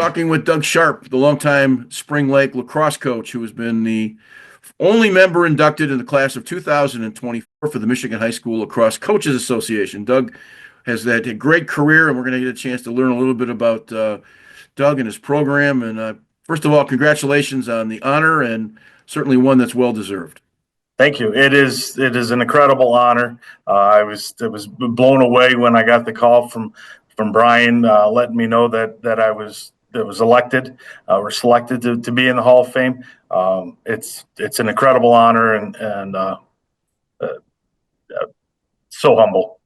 talking with Doug Sharp, the longtime Spring Lake lacrosse coach, who has been the only member inducted in the class of 2024 for the Michigan High School Lacrosse Coaches Association. Doug has had a great career, and we're going to get a chance to learn a little bit about Doug and his program. And first of all, congratulations on the honor, and certainly one that's well deserved. Thank you. It is an incredible honor. I was blown away when I got the call from Brian letting me know that I was elected or selected to be in the Hall of Fame. It's an incredible honor and so humble.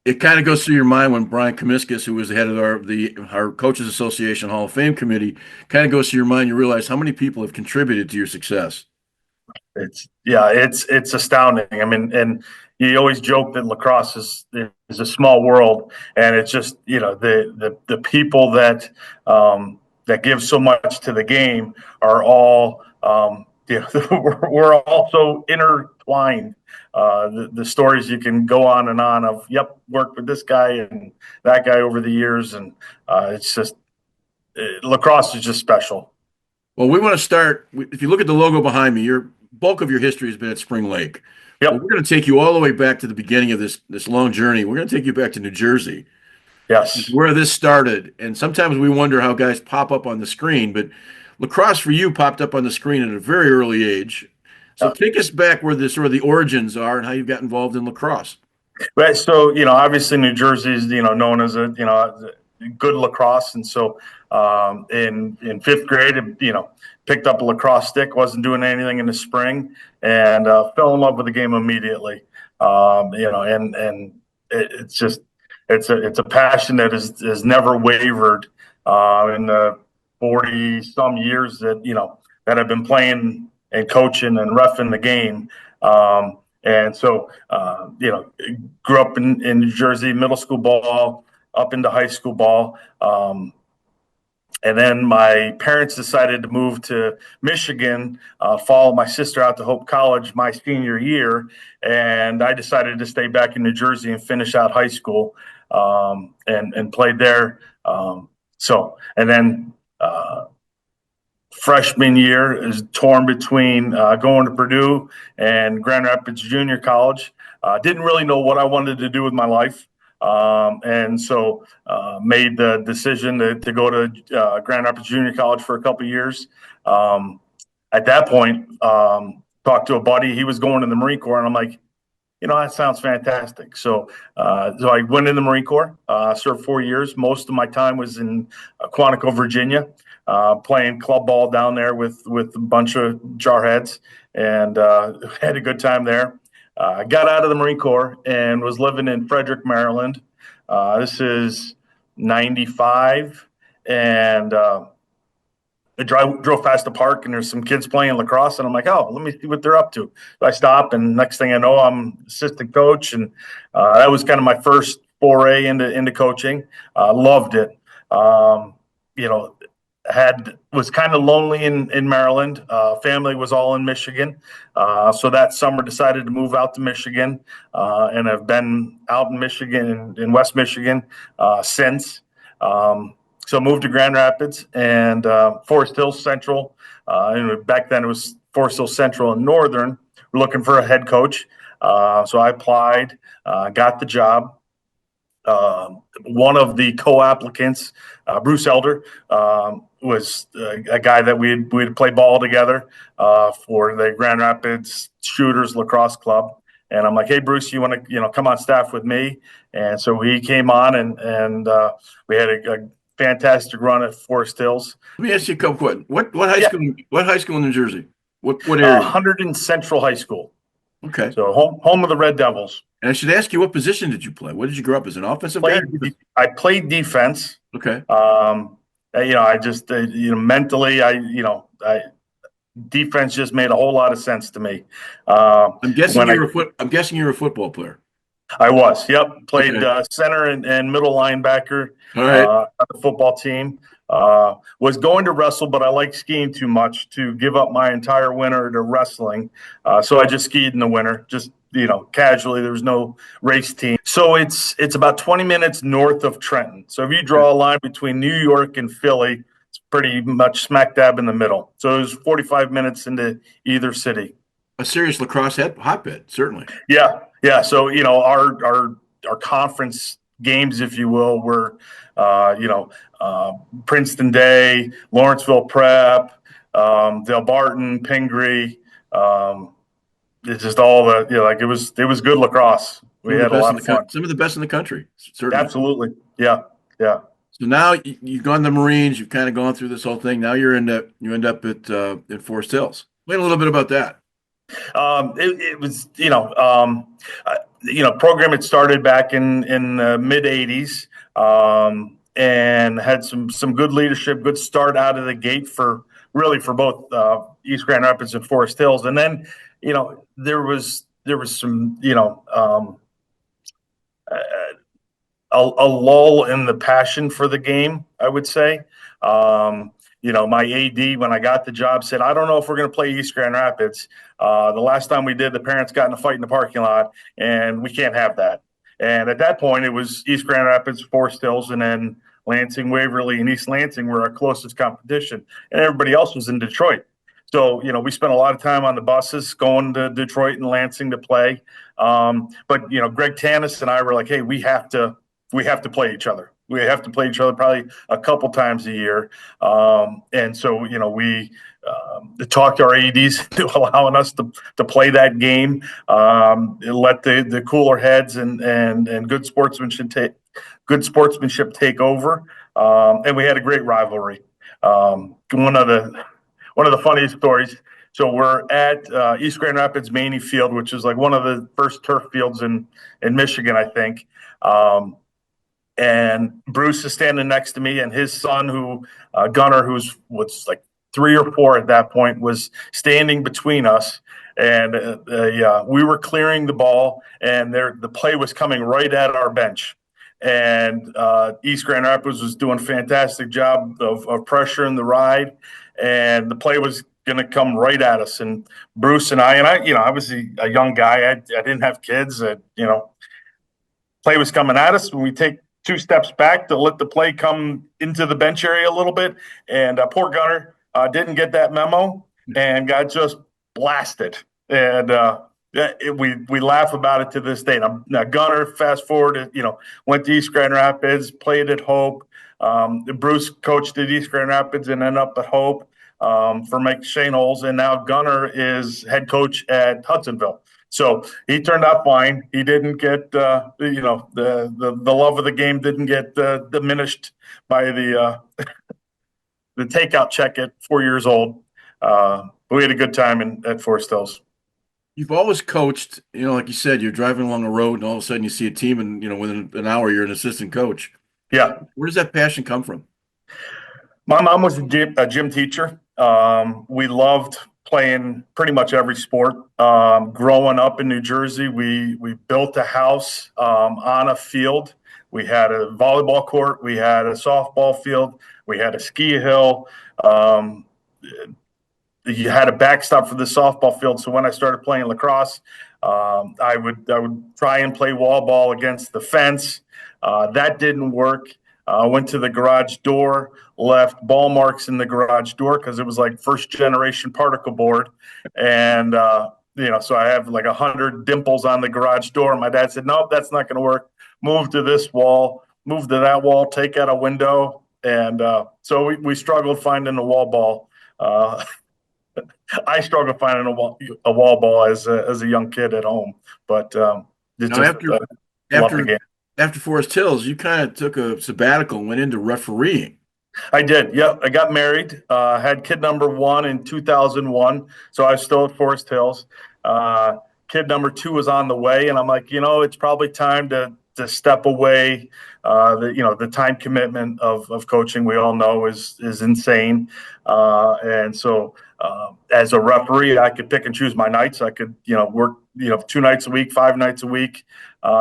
It kind of goes through your mind when Brian Comiskis, who was the head of our Coaches Association Hall of Fame committee, kind of goes through your mind. You realize how many people have contributed to your success. It's astounding. I mean, and you always joke that lacrosse is a small world, and it's just the people that give so much to the game are all we're all so intertwined. The stories you can go on and on of worked with this guy and that guy over the years, and it's just lacrosse is just special. Well, we want to start. If you look at the logo behind me, your bulk of your history has been at Spring Lake. Yep. Well, we're going to take you all the way back to the beginning of this long journey. We're going to take you back to New Jersey. Yes. Where this started. And sometimes we wonder how guys pop up on the screen, but lacrosse for you popped up on the screen at a very early age. So take us back where the origins are and how you got involved in lacrosse. Right. So, obviously New Jersey is, known as a good lacrosse. And so in fifth grade, picked up a lacrosse stick, wasn't doing anything in the spring, and fell in love with the game immediately. And it's a passion that has never wavered in the 40 some years that I've been playing and coaching and reffing the game. And so, grew up in New Jersey, middle school ball, up into high school ball. And then my parents decided to move to Michigan, follow my sister out to Hope College my senior year. And I decided to stay back in New Jersey and finish out high school and played there. And then freshman year is torn between going to Purdue and Grand Rapids Junior College. Didn't really know what I wanted to do with my life. And so made the decision to go to Grand Rapids Junior College for a couple of years. At that point, talked to a buddy. He was going to the Marine Corps, and I'm like, that sounds fantastic. So I went in the Marine Corps, served 4 years. Most of my time was in Quantico, Virginia, playing club ball down there with a bunch of jarheads, and had a good time there. I got out of the Marine Corps and was living in Frederick, Maryland. This is 95, and I drove past the park, and there's some kids playing lacrosse, and I'm like, oh, let me see what they're up to. So I stop, and next thing I know, I'm assistant coach, and that was kind of my first foray into coaching. Loved it. Was kind of lonely in Maryland. Family was all in Michigan. So that summer decided to move out to Michigan, and I've been out in Michigan, in West Michigan, since. So moved to Grand Rapids and Forest Hills Central. And back then it was Forest Hills Central and Northern. We're looking for a head coach. So I applied, got the job. One of the co-applicants, Bruce Elder, was a guy that we'd play ball together for the Grand Rapids Shooters Lacrosse Club. And I'm like, hey, Bruce, you want to come on staff with me? And so he came on, and we had a fantastic run at Forest Hills. Let me ask you a couple questions. What high school? What high school in New Jersey? What area? 100 Central High School. Okay. So home of the Red Devils. And I should ask you, what position did you play? What did you grow up as, an offensive guy? I played defense. Okay. I just mentally, defense just made a whole lot of sense to me. I'm guessing you're a football player. I was. Yep. Played center and middle linebacker. All right. On the football team. Was going to wrestle, but I like skiing too much to give up my entire winter to wrestling. So I just skied in the winter, just casually. There was no race team. So it's about 20 minutes north of Trenton. So if you draw a line between New York and Philly, it's pretty much smack dab in the middle. So it was 45 minutes into either city. A serious lacrosse hotbed, certainly. Yeah, yeah. So our conference games, if you will, were Princeton Day, Lawrenceville Prep, Del Barton, Pingree. It's just all the it was good lacrosse. We Some of the had a best in lot the of fun. some of the best in the country, certainly. Absolutely, yeah, yeah. So now you've gone to the Marines. You've kind of gone through this whole thing. Now you end up at in Forest Hills. Wait a little bit about that. It was program had started back in the mid '80s, and had some good leadership, good start out of the gate for both East Grand Rapids and Forest Hills, and then there was some a lull in the passion for the game, I would say. My AD, when I got the job, said, I don't know if we're going to play East Grand Rapids. The last time we did, the parents got in a fight in the parking lot, and we can't have that. And at that point, it was East Grand Rapids, Forest Hills, and then Lansing, Waverly, and East Lansing were our closest competition. And everybody else was in Detroit. So, we spent a lot of time on the buses going to Detroit and Lansing to play. But Greg Tanis and I were like, hey, we have to play each other. We have to play each other probably a couple times a year. And so, we talked to our ADs to allowing us to play that game, let the cooler heads and good sportsmanship take over. And we had a great rivalry. One of the funniest stories. So we're at East Grand Rapids Maney Field, which is like one of the first turf fields in Michigan, I think. And Bruce is standing next to me, and his son, Gunnar, was like 3 or 4 at that point, was standing between us. And we were clearing the ball, and the play was coming right at our bench. And East Grand Rapids was doing a fantastic job of pressuring the ride, and the play was going to come right at us. And Bruce and I was a young guy. I didn't have kids. Play was coming at us when we take 2 steps back to let the play come into the bench area a little bit. And poor Gunner didn't get that memo and got just blasted. And we laugh about it to this day. Now Gunner, fast forward, went to East Grand Rapids, played at Hope. Bruce coached at East Grand Rapids and ended up at Hope for Mike Shane Holes. And now Gunner is head coach at Hudsonville. So he turned out fine. He didn't get, the love of the game didn't get diminished by the takeout check at 4 years old. But we had a good time at Forest Hills. You've always coached, like you said, you're driving along a road and all of a sudden you see a team and, within an hour you're an assistant coach. Yeah. Where does that passion come from? My mom was a gym teacher. We loved playing pretty much every sport. Growing up in New Jersey, we built a house on a field. We had a volleyball court. We had a softball field. We had a ski hill. You had a backstop for the softball field. So when I started playing lacrosse, I would try and play wall ball against the fence. That didn't work. Went to the garage door, left ball marks in the garage door because it was like first generation particle board. And, so I have like 100 dimples on the garage door. My dad said, nope, that's not going to work. Move to this wall, move to that wall, take out a window. And so we struggled finding a wall ball. I struggled finding a wall ball as a young kid at home. But after Forest Hills, you kind of took a sabbatical and went into refereeing. I did. Yep. I got married, had kid number 1 in 2001. So I was still at Forest Hills. Kid number 2 was on the way. And I'm like, it's probably time to step away. The time commitment of coaching, we all know is insane. And so as a referee, I could pick and choose my nights. I could, work, 2 nights a week, 5 nights a week,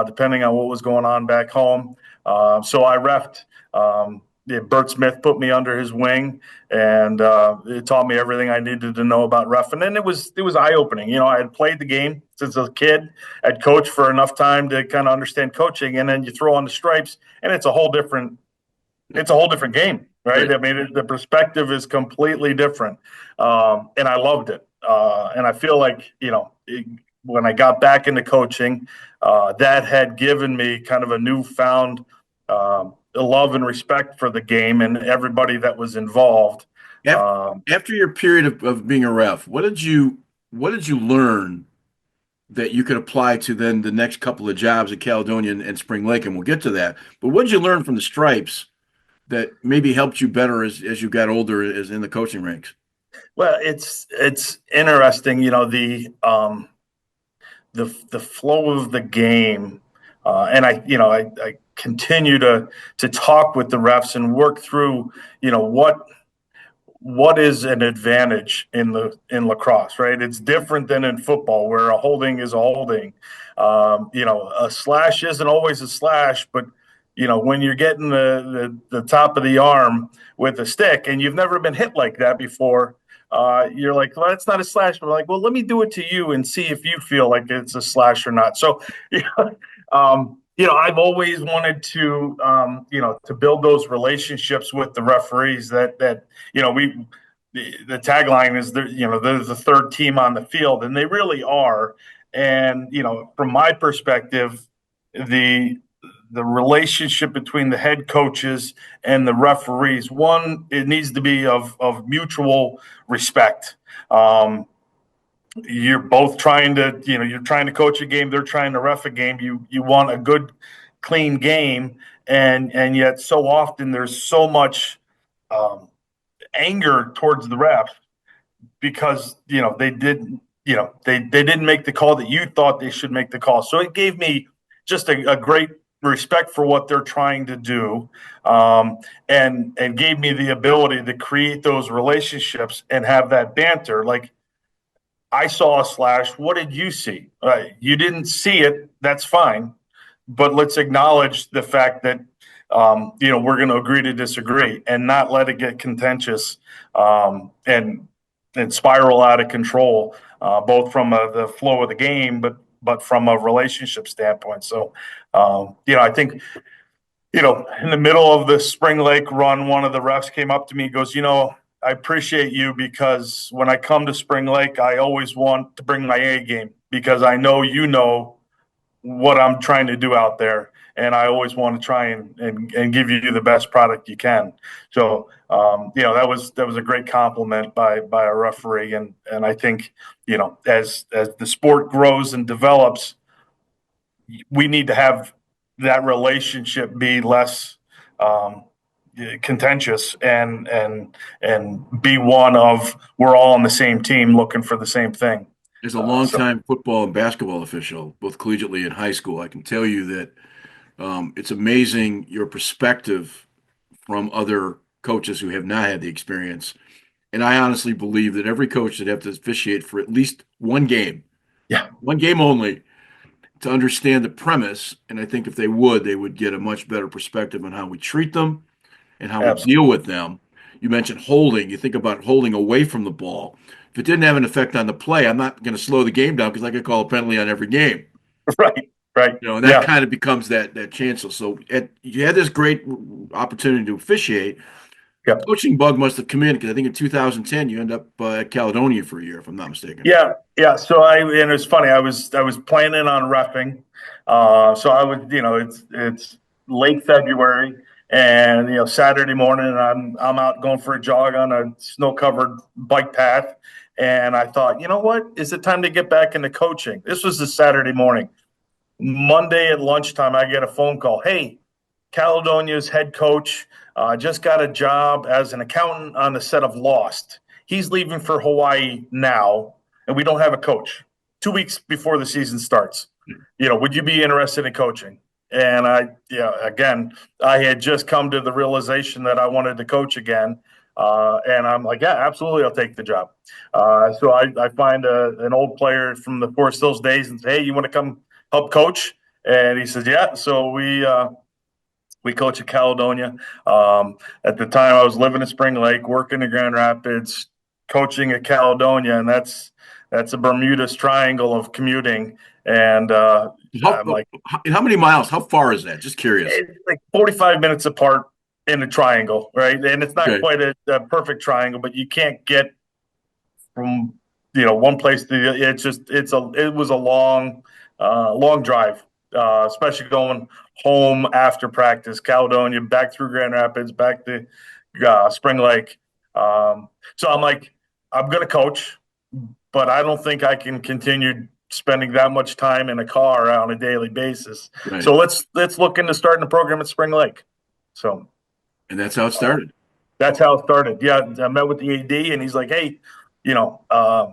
depending on what was going on back home. So I refed. Bert Smith put me under his wing, and it taught me everything I needed to know about reffing. And it was eye-opening. I had played the game since a kid. I'd coached for enough time to kind of understand coaching, and then you throw on the stripes, and it's a whole different game. right? Right. I mean, the perspective is completely different, and I loved it. And I feel like when I got back into coaching, that had given me kind of a newfound love and respect for the game and everybody that was involved. After, Um, after your period of being a ref, what did you learn that you could apply to then the next couple of jobs at Caledonia and Spring Lake? And we'll get to that. But what did you learn from the Stripes that maybe helped you better as you got older as in the coaching ranks? well, it's interesting, the flow of the game, and I continue to talk with the refs and work through what is an advantage in lacrosse, right? It's different than in football where a holding is a holding. A slash isn't always a slash, but when you're getting the top of the arm with a stick and you've never been hit like that before, you're like, well, that's not a slash. But like, well, let me do it to you and see if you feel like it's a slash or not. So, I've always wanted to build those relationships with the referees that we the tagline is they're the third team on the field, and they really are. And from my perspective, the the relationship between the head coaches and the referees, one, it needs to be of mutual respect. You're both trying to you're trying to coach a game, they're trying to ref a game. You want a good clean game, and yet so often there's so much um, anger towards the ref because they didn't make the call that you thought they should make the call. So it gave me just a great respect for what they're trying to do, and gave me the ability to create those relationships and have that banter. Like, I saw a slash. What did you see? You didn't see it. That's fine. But let's acknowledge the fact that we're going to agree to disagree and not let it get contentious, and spiral out of control, both from the flow of the game, but from a relationship standpoint. So, I think in the middle of the Spring Lake run, one of the refs came up to me and goes, I appreciate you because when I come to Spring Lake, I always want to bring my A game because I know what I'm trying to do out there. And I always want to try and give you the best product you can. So, that was a great compliment by a referee. And I think, as the sport grows and develops, we need to have that relationship be less contentious and be one of we're all on the same team looking for the same thing. As a So longtime football and basketball official, both collegiately and high school, I can tell you that it's amazing your perspective from other coaches who have not had the experience. And I honestly believe that every coach should have to officiate for at least yeah, one game only, to understand the premise. And I think if they would get a much better perspective on how we treat them and how we deal absolutely. with them. You mentioned holding. You think about holding away from the ball. If it didn't have an effect on the play, I'm not going to slow the game down because I could call a penalty on every game. Right, right. And that Yeah, kind of becomes that chancellor. So you had this great opportunity to officiate. The yeah. coaching bug must have come in because I think in 2010 you end up at Caledonia for a year, if I'm not mistaken. Yeah, yeah. And it's funny. I was planning on roughing, so I was, it's late February, and Saturday morning, and I'm out going for a jog on a snow covered bike path, and I thought, you know what, is it time to get back into coaching? This was the Saturday morning. Monday at lunchtime, I get a phone call. Hey, Caledonia's head coach just got a job as an accountant on the set of Lost. He's leaving for Hawaii now, and we don't have a coach. 2 weeks before the season starts, would you be interested in coaching? And again, I had just come to the realization that I wanted to coach again. And I'm like, yeah, absolutely, I'll take the job. So I find an old player from the Forest Hills days and say, hey, you want to come help coach? And he says, yeah. So we coach at Caledonia. At the time, I was living in Spring Lake, working in Grand Rapids, coaching at Caledonia, and that's a Bermuda's Triangle of commuting. And How, I'm like, how many miles? How far is that? Just curious. it's like 45 minutes apart. in a triangle, right? And it's not Okay. quite a perfect triangle, but you can't get from one place to the. It was a long drive, especially going home after practice, Caledonia, back through Grand Rapids, back to Spring Lake. So I'm like, I'm going to coach, but I don't think I can continue spending that much time in a car on a daily basis. Right. So let's look into starting a program at Spring Lake. So And that's how it started. that's how it started. Yeah, I met with the AD, and he's like, "Hey, you know, uh,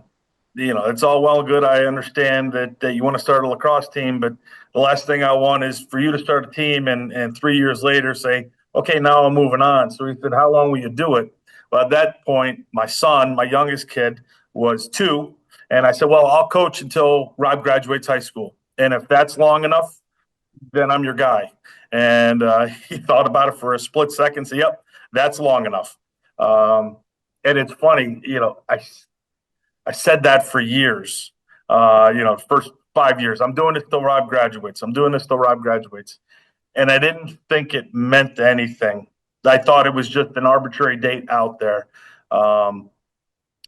it's all well and good. I understand that you want to start a lacrosse team, but the last thing I want is for you to start a team and 3 years later say, okay, now I'm moving on." So he said, "How long will you do it?" Well, at that point, my son, my youngest kid, was 2, and I said, "Well, I'll coach until Rob graduates high school, and if that's long enough, then I'm your guy." And he thought about it for a split second. Said, "Yep, that's long enough." Um, and it's funny, I said that for years. First 5 years, I'm doing this till Rob graduates. I'm doing this till Rob graduates, and I didn't think it meant anything. I thought it was just an arbitrary date out there. Um,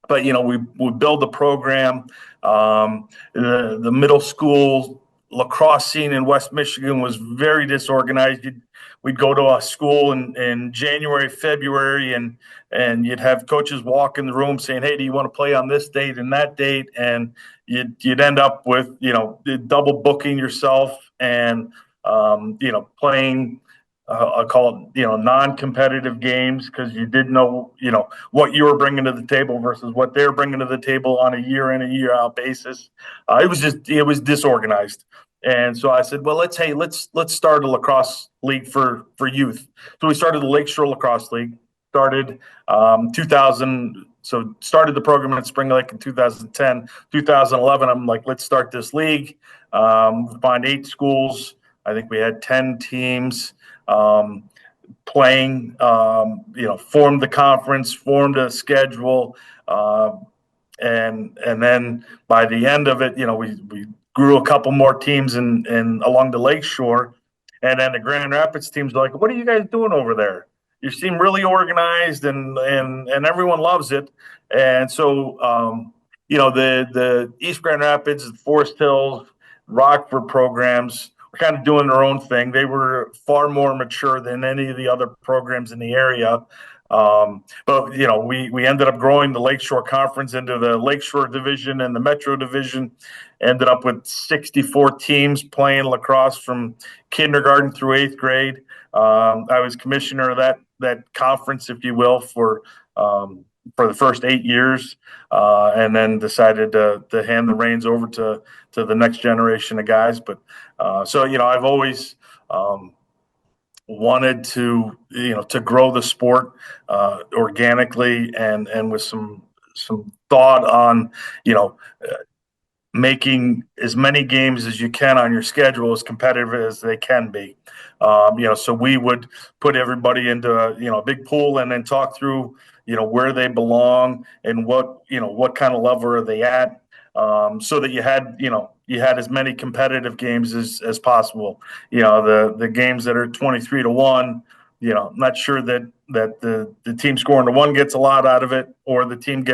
but we build the program. The middle school lacrosse scene in West Michigan was very disorganized. We'd go to a school in January, February, and you'd have coaches walk in the room saying, "Hey, do you want to play on this date and that date?" And you'd end up with double booking yourself and playing. I call it, non-competitive games because you didn't know, what you were bringing to the table versus what they're bringing to the table on a year in and year out basis. It was disorganized. And so I said, well, let's start a lacrosse league for youth. So we started the Lakeshore Lacrosse League. Started 2000. So started the program at Spring Lake in 2010. 2011, I'm like, let's start this league. Find 8 schools. I think we had 10 teams. Playing, formed the conference, formed a schedule, and then by the end of it, we grew a couple more teams in along the lakeshore, and then the Grand Rapids teams are like, "What are you guys doing over there? You seem really organized, and everyone loves it." And so, the East Grand Rapids, Forest Hills, Rockford programs kind of doing their own thing. They were far more mature than any of the other programs in the area. But we ended up growing the Lakeshore Conference into the Lakeshore Division and the Metro Division. Ended up with 64 teams playing lacrosse from kindergarten through 8th grade. I was commissioner of that conference, if you will, for the first 8 years, and then decided to hand the reins over to the next generation of guys. But so I've always wanted to grow the sport organically and with some thought on making as many games as you can on your schedule as competitive as they can be. So we would put everybody into a big pool and then talk through where they belong and what kind of level are they at, so that you had as many competitive games as possible. The games that are 23-1. I'm not sure that the team scoring to 1 gets a lot out of it, or the team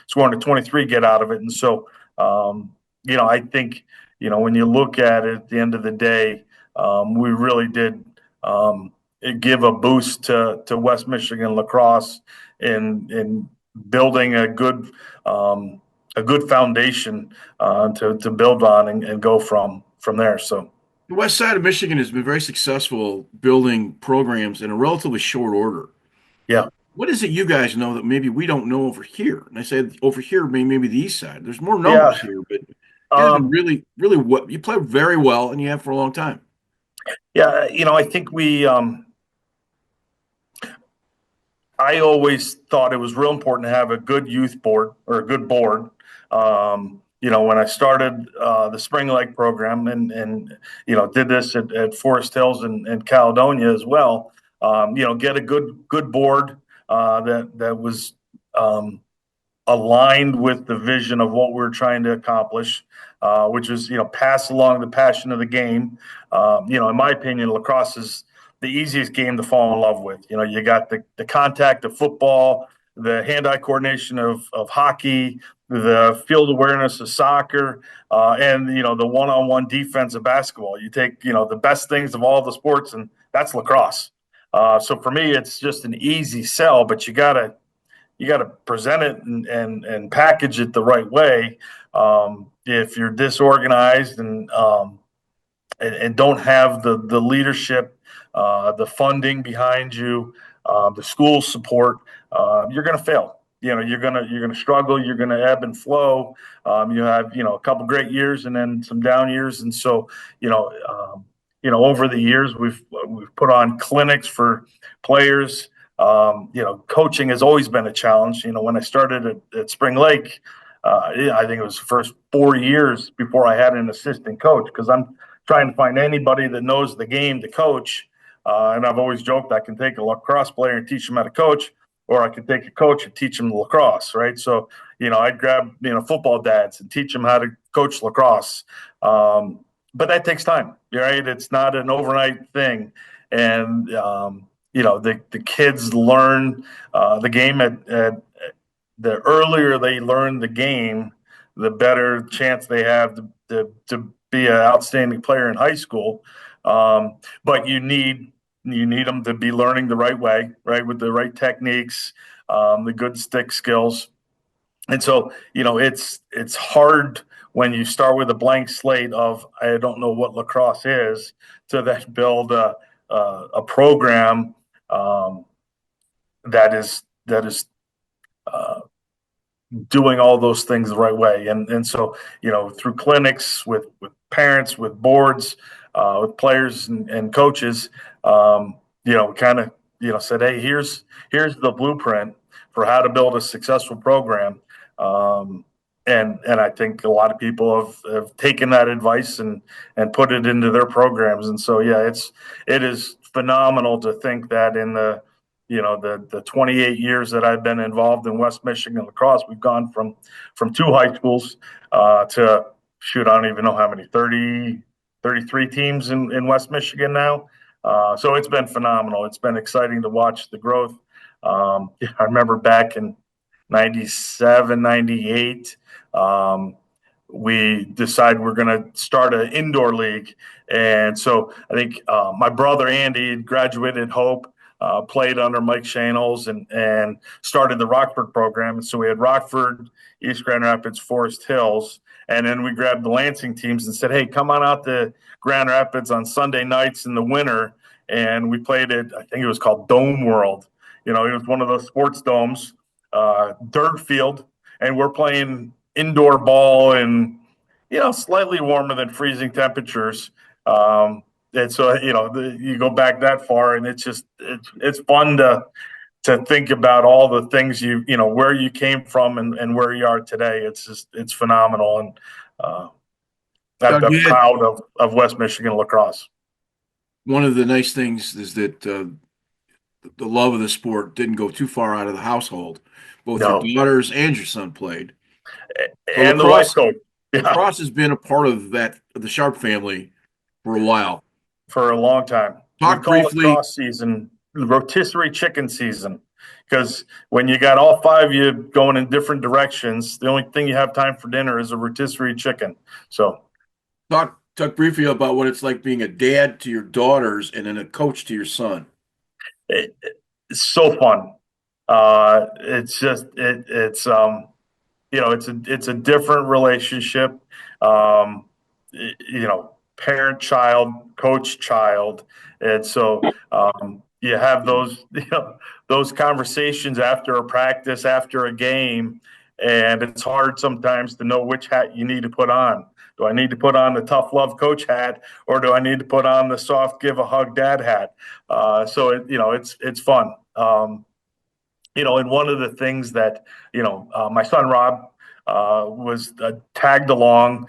scoring to 23 get out of it. And so I think when you look at it at the end of the day, we really did give a boost to West Michigan lacrosse in building a good foundation to build on and go from there. So The west side of Michigan has been very successful building programs in a relatively short order. yeah, What is it you guys know that maybe we don't know over here? And I said over here, maybe the east side. There's more yeah, numbers here, but you guys have been um, really, really what you play very well, and you have for a long time. yeah. I think I always thought it was real important to have a good youth board or a good board. When I started the Spring Lake program and did this at Forest Hills and Caledonia as well, get a good board that was aligned with the vision of what we're trying to accomplish, which is pass along the passion of the game. In my opinion, lacrosse is the easiest game to fall in love with. You got the contact of football, the hand-eye coordination of hockey, the field awareness of soccer, and the one-on-one defense of basketball. You take the best things of all the sports, and that's lacrosse. So for me, it's just an easy sell, but you gotta present it and package it the right way. If you're disorganized and don't have the leadership, the funding behind you, the school support, you're going to fail. You're gonna struggle. You're going to ebb and flow. You have a couple great years and then some down years, and so over the years we've put on clinics for players. Coaching has always been a challenge. When I started at Spring Lake, I think it was the first 4 years before I had an assistant coach because I'm trying to find anybody that knows the game to coach. And I've always joked I can take a lacrosse player and teach him how to coach, or I could take a coach and teach him lacrosse, right? So, I'd grab, football dads and teach them how to coach lacrosse. But that takes time, right? It's not an overnight thing. And, the kids learn the game at the earlier they learn the game, the better chance they have to be an outstanding player in high school. But you need them to be learning the right way, right, with the right techniques, the good stick skills. And so, it's hard when you start with a blank slate of I don't know what lacrosse is to then build a program that is doing all those things the right way. And so, through clinics with parents, with boards, with players and coaches, kind of, said, hey, here's the blueprint for how to build a successful program. And I think a lot of people have taken that advice and put it into their programs. And so, yeah, it is phenomenal to think that in the 28 years that I've been involved in West Michigan lacrosse, we've gone from two high schools to I don't even know how many, 33 teams in West Michigan now. So it's been phenomenal. It's been exciting to watch the growth. I remember back in 97, 98, we decided we're going to start an indoor league. And so I think my brother Andy graduated Hope, played under Mike Shanels and started the Rockford program. And so we had Rockford, East Grand Rapids, Forest Hills. And then we grabbed the Lansing teams and said, hey, come on out to Grand Rapids on Sunday nights in the winter. And we played it, I think it was called Dome World. It was one of those sports domes, dirt field. And we're playing indoor ball in, slightly warmer than freezing temperatures. And so, you go back that far and it's fun to think about all the things where you came from and where you are today. It's phenomenal. And I'm proud of West Michigan lacrosse. One of the nice things is that the love of the sport didn't go too far out of the household. Both your daughters and your son played. And the wife coach. Yeah. Lacrosse has been a part of the Sharp family for a while. For a long time. Talk briefly. Lacrosse season, rotisserie chicken season, because when you got all five of you going in different directions, the only thing you have time for dinner is a rotisserie chicken. So, talk briefly about what it's like being a dad to your daughters and then a coach to your son. It's so fun. It's just it's a different relationship. Parent child, coach child, and so you have those conversations after a practice, after a game, and it's hard sometimes to know which hat you need to put on. Do I need to put on the tough love coach hat, or do I need to put on the soft give a hug dad hat? So it's fun. And one of the things that my son Rob was tagged along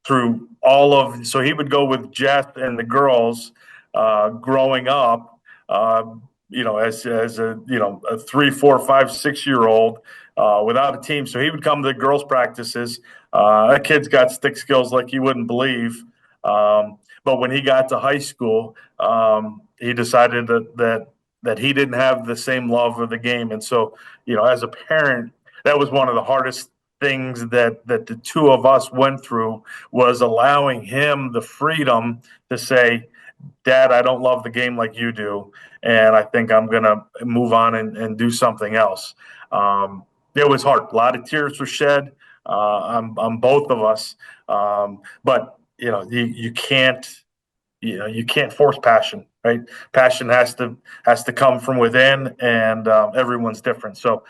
through all of, so he would go with Jess and the girls growing up, as a 3, 4, 5, 6-year-old without a team. So he would come to the girls' practices. That kid's got stick skills like you wouldn't believe. But when he got to high school, he decided that he didn't have the same love of the game, and so as a parent, that was one of the hardest things that the two of us went through, was allowing him the freedom to say, Dad, I don't love the game like you do, and I think I'm going to move on and do something else. It was hard. A lot of tears were shed on both of us, but you can't force passion, right? Passion has to come from within, and everyone's different. So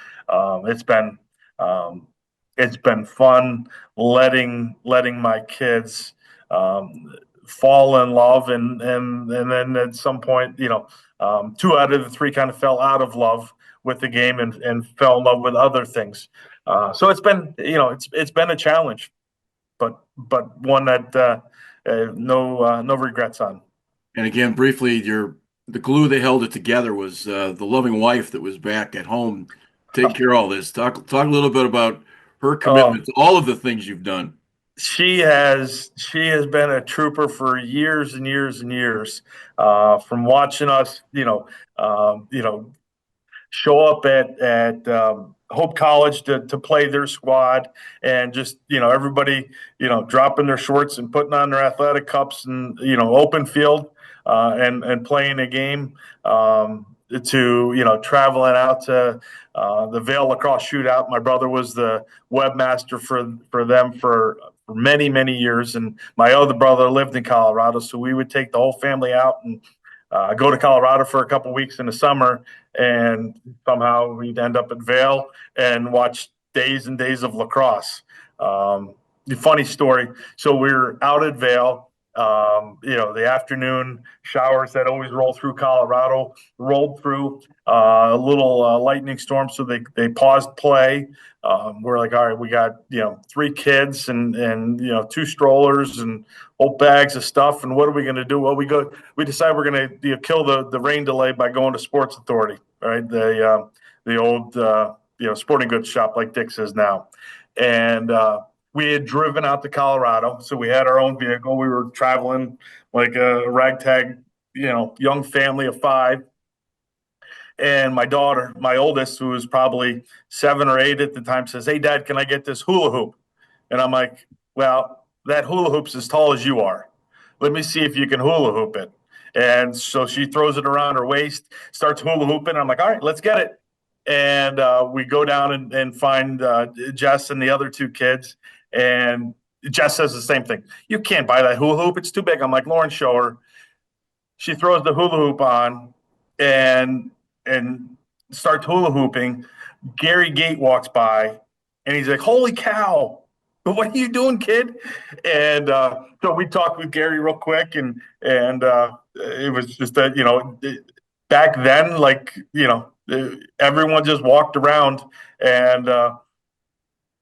it's been um, it's been fun letting my kids fall in love, and then at some point, two out of the three kind of fell out of love with the game and fell in love with other things. So it's been it's been a challenge, but one that no regrets on. And again, briefly, the glue that held it together was the loving wife that was back at home taking care of all this. Talk a little bit about her Oh, commitment to all of the things you've done. she has been a trooper for years and years and years. From watching us, show up at Hope College to play their squad, and just everybody dropping their shorts and putting on their athletic cups, and open field, and playing a game, to traveling out to the Vale Lacrosse Shootout. My brother was the webmaster for them for many years, and my other brother lived in Colorado, so we would take the whole family out and go to Colorado for a couple weeks in the summer, and somehow we'd end up at Vale and watch days and days of lacrosse. The funny story. So we were out at Vale. The afternoon showers that always roll through Colorado rolled through a little lightning storm, so they paused play. We're like, all right, we got three kids and two strollers and whole bags of stuff, and what are we going to do? Well, we decide we're going to kill the rain delay by going to Sports Authority, right? The old sporting goods shop like Dick's is now, and we had driven out to Colorado, so we had our own vehicle. We were traveling like a ragtag, young family of five. And my daughter, my oldest, who was probably 7 or 8 at the time, says, "Hey, Dad, can I get this hula hoop?" And I'm like, "Well, that hula hoop's as tall as you are. Let me see if you can hula hoop it." And so she throws it around her waist, starts hula hooping. I'm like, "All right, let's get it." And we go down and find Jess and the other two kids. And Jess says the same thing. "You can't buy that hula hoop. It's too big." I'm like, "Lauren, show her." She throws the hula hoop on and and starts hula hooping. Gary Gate walks by and he's like, "Holy cow. What are you doing, kid?" And so we talked with Gary real quick, and it was just that back then, like everyone just walked around and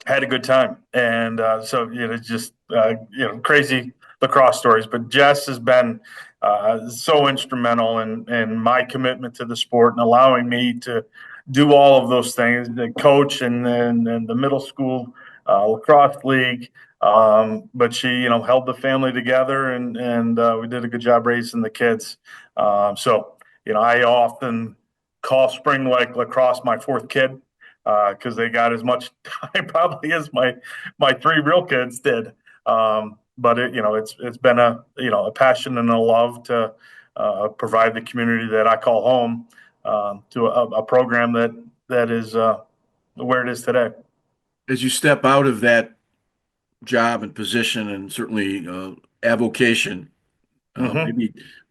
had a good time, and so just crazy lacrosse stories. But Jess has been so instrumental in my commitment to the sport and allowing me to do all of those things, the coach and the middle school lacrosse league. But she, held the family together, and we did a good job raising the kids. So, I often call spring like lacrosse my fourth kid, because they got as much time probably as my three real kids did. But it's been a passion and a love to provide the community that I call home, to a program that is where it is today. As you step out of that job and position, and certainly avocation, Hmm.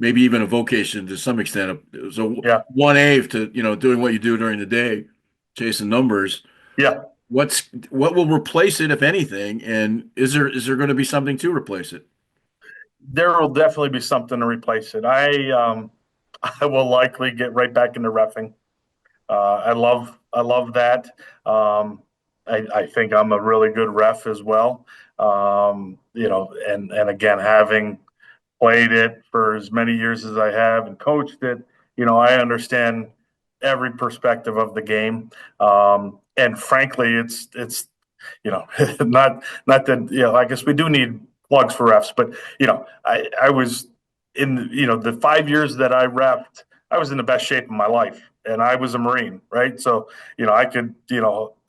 maybe even a vocation to some extent. It was a Yeah, 1A to doing what you do during the day, chasing numbers. yeah. What will replace it, if anything? And is there going to be something to replace it? There will definitely be something to replace it. I will likely get right back into reffing. I love that. I think I'm a really good ref as well. And again, having played it for as many years as I have and coached it, I understand every perspective of the game. And frankly, it's not that I guess we do need plugs for refs, but I was in the 5 years that I repped, I was in the best shape of my life, and I was a Marine, right? So I could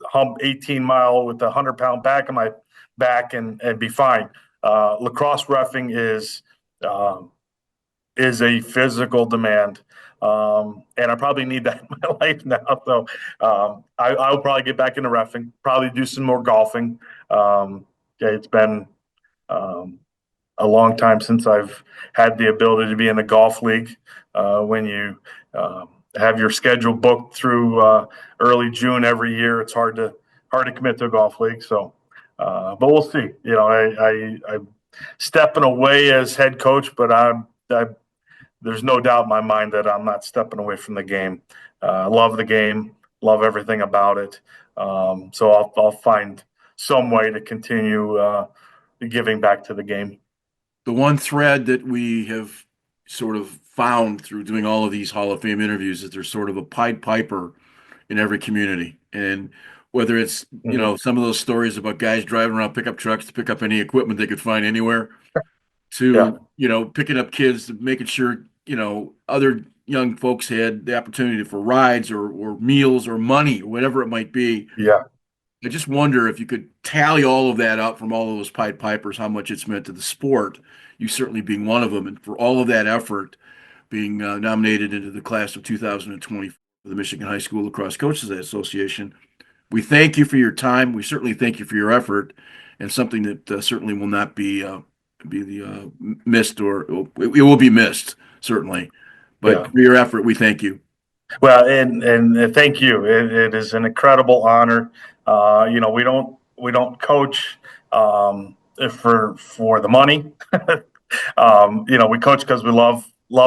hump 18 mile with a 100-pound back on my back and be fine. Lacrosse reffing is a physical demand. And I probably need that in my life now. So I'll probably get back into reffing, probably do some more golfing. Yeah, it's been a long time since I've had the ability to be in a golf league. When you have your schedule booked through early June every year, it's hard to commit to a golf league. So, but we'll see. I'm stepping away as head coach, but there's no doubt in my mind that I'm not stepping away from the game. I love the game, love everything about it. So I'll find some way to continue giving back to the game. The one thread that we have sort of found through doing all of these Hall of Fame interviews is there's sort of a Pied Piper in every community. And whether it's, some of those stories about guys driving around pickup trucks to pick up any equipment they could find anywhere, Yeah, to, picking up kids, making sure, other young folks had the opportunity for rides or meals or money, whatever it might be. yeah, I just wonder if you could tally all of that up from all of those Pied Pipers, how much it's meant to the sport, you certainly being one of them, and for all of that effort being nominated into the class of 2024 for the Michigan High School Lacrosse Coaches Association. We thank you for your time. We certainly thank you for your effort, and something that certainly will not be missed, or it will be missed, certainly. But yeah. for your effort, we thank you. Well, and thank you. It is an incredible honor. We don't coach for the money. We coach because we love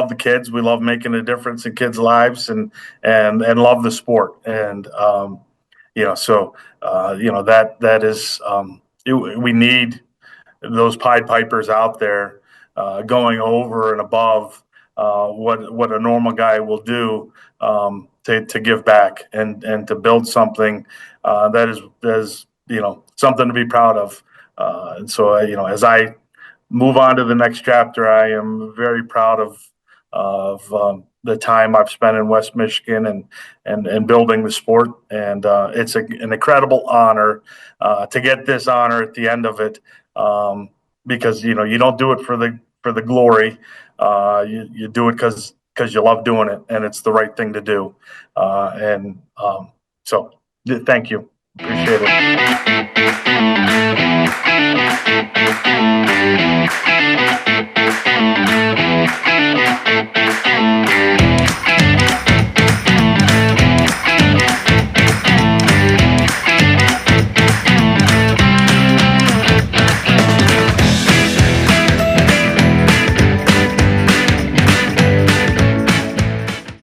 the kids. We love making a difference in kids' lives, and love the sport. And that is we need those Pied Pipers out there going over and above what a normal guy will do to give back and to build something that is something to be proud of. And so as I move on to the next chapter, I am very proud of the time I've spent in West Michigan and building the sport. And it's an incredible honor to get this honor at the end of it, because you don't do it for the glory. You do it because you love doing it, and it's the right thing to do. So thank you. Appreciate it.